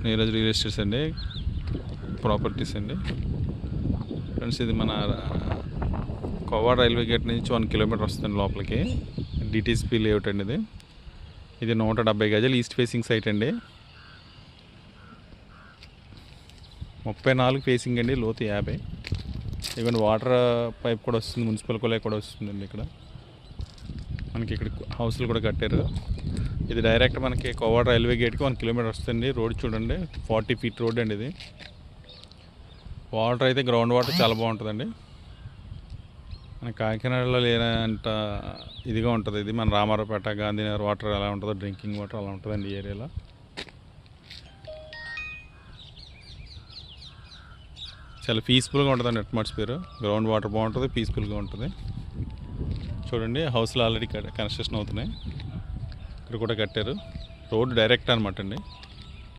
Neeraj real estates అండి, properties అండి. Friends ఇది మన కోవాడ రైల్వే గేట్ నుంచి 1 కిలోమీటర్ వస్తుంది లోపలికి. డిటీసీపీ లేఅవుట్ అండి ఇది. ఇది 170 గజాలు ఈస్ట్ ఫేసింగ్ సైట్ అండి. 34 ఫేసింగ్ అండి, లోతు 50. ఈవెన్ వాటర్ పైప్ కూడా వస్తుంది, మున్సిపల్ కొలాయి కూడా వస్తుందండి. ఇక్కడ మనకి ఇక్కడ హౌస్లు కూడా కట్టారు. ఇది డైరెక్ట్ మనకి కోవాడ రైల్వే గేట్కి 1 కిలోమీటర్ వస్తుంది. రోడ్ చూడండి, 40 ఫీట్ రోడ్ అండి ఇది. వాటర్ అయితే గ్రౌండ్ వాటర్ చాలా బాగుంటుందండి. మన కాకినాడలో లేనంత ఇదిగా ఉంటుంది ఇది. మన రామారావుపేట, గాంధీనగర్ వాటర్ ఎలా ఉంటుందో, డ్రింకింగ్ వాటర్ అలా ఉంటుందండి ఈ ఏరియాలో. చాలా పీస్ఫుల్గా ఉంటుందండి అట్మాస్ఫియర్. గ్రౌండ్ వాటర్ బాగుంటుంది, పీస్ఫుల్గా ఉంటుంది. చూడండి హౌస్లు ఆల్రెడీ కన్స్ట్రక్షన్ అవుతున్నాయి. ఇక్కడ కూడా కట్టారు. రోడ్ డైరెక్ట్ అనమాట అండి.